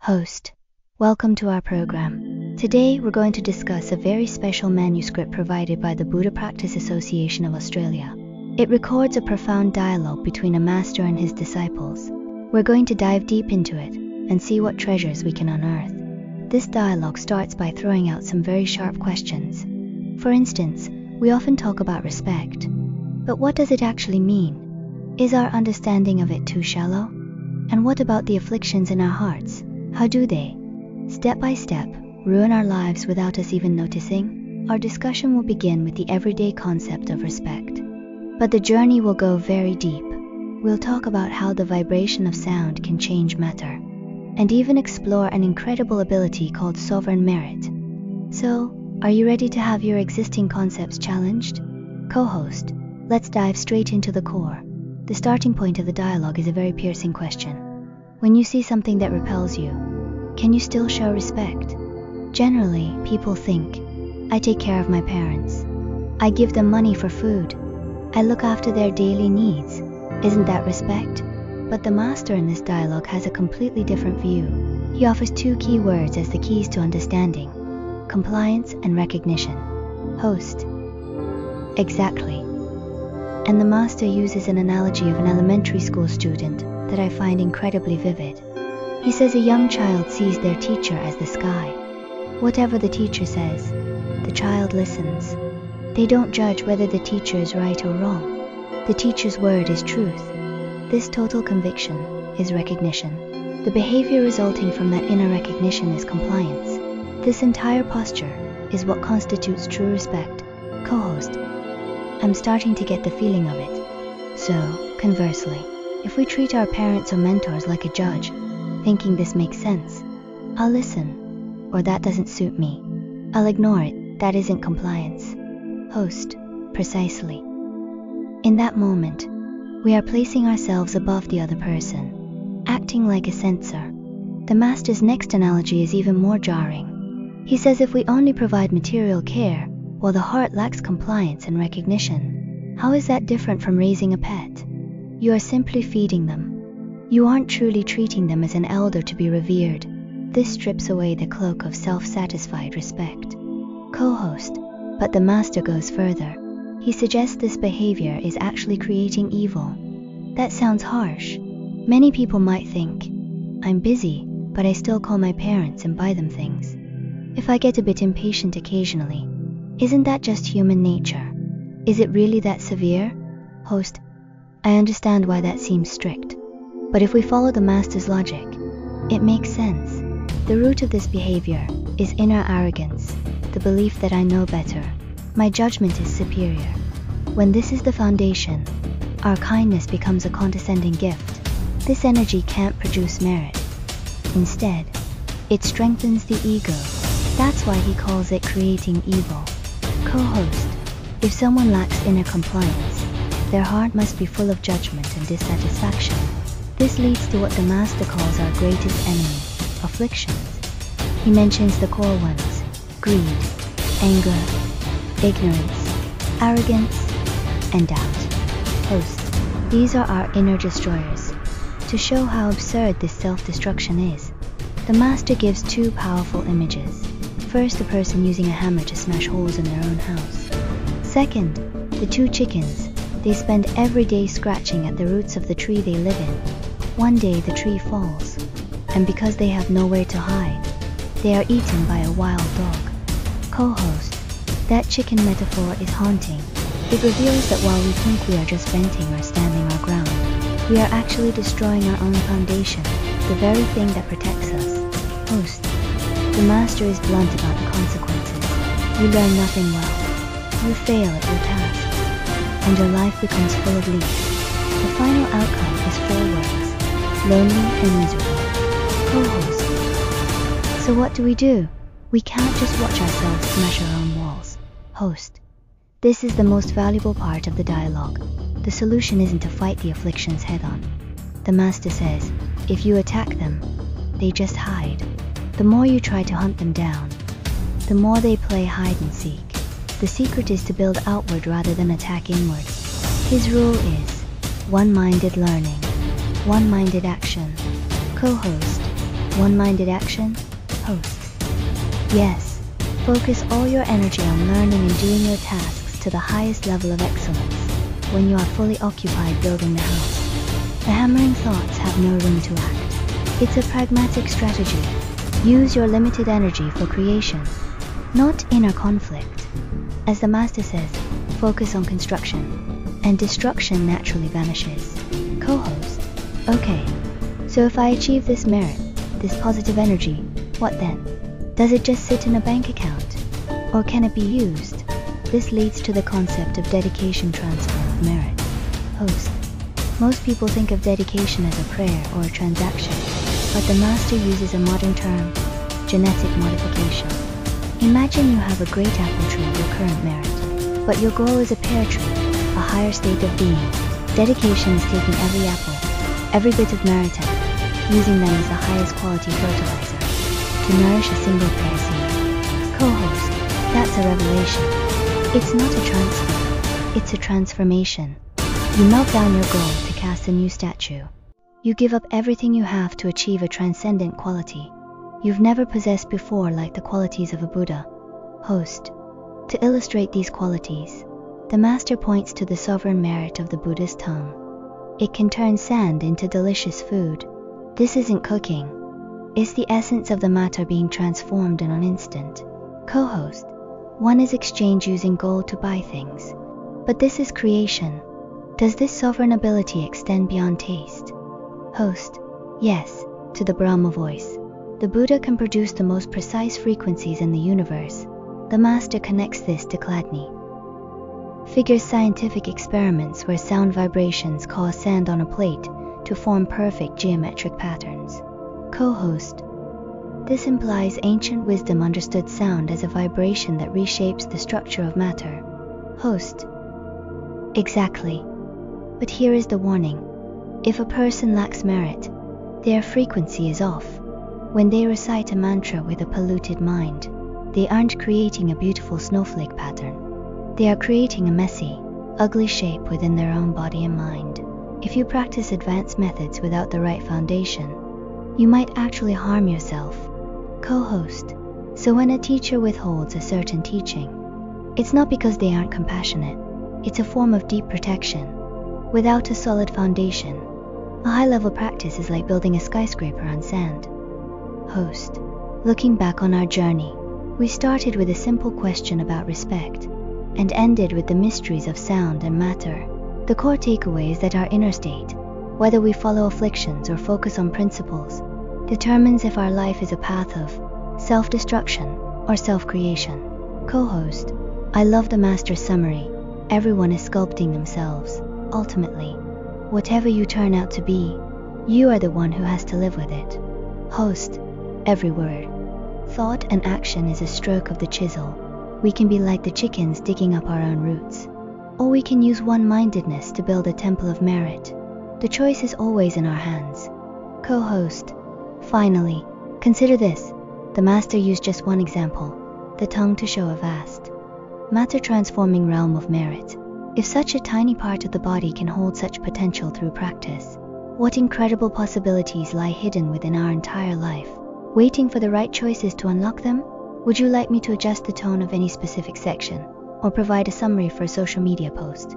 Host, welcome to our program. Today we're going to discuss a very special manuscript provided by the Buddha Practice Association of Australia. It records a profound dialogue between a master and his disciples. We're going to dive deep into it and see what treasures we can unearth. This dialogue starts by throwing out some very sharp questions. For instance, we often talk about respect, but what does it actually mean? Is our understanding of it too shallow? And what about the afflictions in our hearts? How do they, step by step, ruin our lives without us even noticing? Our discussion will begin with the everyday concept of respect. But the journey will go very deep. We'll talk about how the vibration of sound can change matter, and even explore an incredible ability called sovereign merit. So, are you ready to have your existing concepts challenged? Co-host, let's dive straight into the core. The starting point of the dialogue is a very piercing question. When you see something that repels you, can you still show respect? Generally, people think, I take care of my parents. I give them money for food. I look after their daily needs. Isn't that respect? But the master in this dialogue has a completely different view. He offers two key words as the keys to understanding: compliance and recognition. Host. Exactly. And the master uses an analogy of an elementary school student that I find incredibly vivid. He says a young child sees their teacher as the sky. Whatever the teacher says, the child listens. They don't judge whether the teacher is right or wrong. The teacher's word is truth. This total conviction is recognition. The behavior resulting from that inner recognition is compliance. This entire posture is what constitutes true respect. Co-host, I'm starting to get the feeling of it. So, conversely, if we treat our parents or mentors like a judge, thinking this makes sense, I'll listen, or that doesn't suit me, I'll ignore it, that isn't compliance. Host, precisely. In that moment, we are placing ourselves above the other person, acting like a censor. The master's next analogy is even more jarring. He says if we only provide material care, while the heart lacks compliance and recognition, how is that different from raising a pet? You are simply feeding them. You aren't truly treating them as an elder to be revered. This strips away the cloak of self-satisfied respect. Co-host, but the master goes further. He suggests this behavior is actually creating evil. That sounds harsh. Many people might think, I'm busy, but I still call my parents and buy them things. If I get a bit impatient occasionally, isn't that just human nature? Is it really that severe? Host, I understand why that seems strict. But if we follow the master's logic, it makes sense. The root of this behavior is inner arrogance, the belief that I know better. My judgment is superior. When this is the foundation, our kindness becomes a condescending gift. This energy can't produce merit. Instead, it strengthens the ego. That's why he calls it creating evil. Co-host, if someone lacks inner compliance, their heart must be full of judgment and dissatisfaction. This leads to what the master calls our greatest enemy, afflictions. He mentions the core ones: greed, anger, ignorance, arrogance, and doubt. Host, these are our inner destroyers. To show how absurd this self-destruction is, the master gives two powerful images. First, a person using a hammer to smash holes in their own house. Second, the two chickens. They spend every day scratching at the roots of the tree they live in. One day the tree falls, and because they have nowhere to hide, they are eaten by a wild dog. Co-host, that chicken metaphor is haunting. It reveals that while we think we are just venting or standing our ground, we are actually destroying our own foundation, the very thing that protects us. Host, the master is blunt about the consequences. You learn nothing well. You fail at your task, and your life becomes full of leaks. The final outcome is 4 words: lonely and miserable. Co-host, so what do? We can't just watch ourselves smash our own walls. Host, this is the most valuable part of the dialogue. The solution isn't to fight the afflictions head-on. The master says, if you attack them, they just hide. The more you try to hunt them down, the more they play hide and seek. The secret is to build outward rather than attack inward. His rule is one-minded learning, one-minded action. Co-host, One-minded action? Host. Yes. Focus all your energy on learning and doing your tasks to the highest level of excellence when you are fully occupied building the house. The hammering thoughts have no room to act. It's a pragmatic strategy. Use your limited energy for creation, not inner conflict. As the master says, focus on construction, and destruction naturally vanishes. Co-host. Okay, so if I achieve this merit, this positive energy, what then? Does it just sit in a bank account? Or can it be used? This leads to the concept of dedication transfer of merit. Host. Most people think of dedication as a prayer or a transaction, but the master uses a modern term, genetic modification. Imagine you have a great apple tree, your current merit, but your goal is a pear tree, a higher state of being. Dedication is taking every apple, every bit of merit, using them as the highest quality fertilizer to nourish a single pear seed. Co-host, that's a revelation. It's not a transfer, it's a transformation. You melt down your goal to cast a new statue. You give up everything you have to achieve a transcendent quality you've never possessed before, like the qualities of a Buddha. Host. To illustrate these qualities, the master points to the sovereign merit of the Buddha's tongue. It can turn sand into delicious food. This isn't cooking. It's the essence of the matter being transformed in an instant. Co-host. One is exchange using gold to buy things. But this is creation. Does this sovereign ability extend beyond taste? Host. Yes, to the Brahma voice. The Buddha can produce the most precise frequencies in the universe. The master connects this to Chladni. Figures scientific experiments where sound vibrations cause sand on a plate to form perfect geometric patterns. Co-host. This implies ancient wisdom understood sound as a vibration that reshapes the structure of matter. Host. Exactly. But here is the warning. If a person lacks merit, their frequency is off. When they recite a mantra with a polluted mind, they aren't creating a beautiful snowflake pattern. They are creating a messy, ugly shape within their own body and mind. If you practice advanced methods without the right foundation, you might actually harm yourself. Co-host. So when a teacher withholds a certain teaching, it's not because they aren't compassionate. It's a form of deep protection. Without a solid foundation, a high-level practice is like building a skyscraper on sand. Host. Looking back on our journey, we started with a simple question about respect and ended with the mysteries of sound and matter. The core takeaway is that our inner state, whether we follow afflictions or focus on principles, determines if our life is a path of self-destruction or self-creation. Co-host. I love the master's summary. Everyone is sculpting themselves. Ultimately, whatever you turn out to be, you are the one who has to live with it. Host. Every word, thought and action is a stroke of the chisel. We can be like the chickens digging up our own roots, or we can use one-mindedness to build a temple of merit. The choice is always in our hands. Co-host. Finally, consider this. The master used just one example, the tongue, to show a vast, matter-transforming realm of merit. If such a tiny part of the body can hold such potential through practice, what incredible possibilities lie hidden within our entire life, waiting for the right choices to unlock them? Would you like me to adjust the tone of any specific section, or provide a summary for a social media post?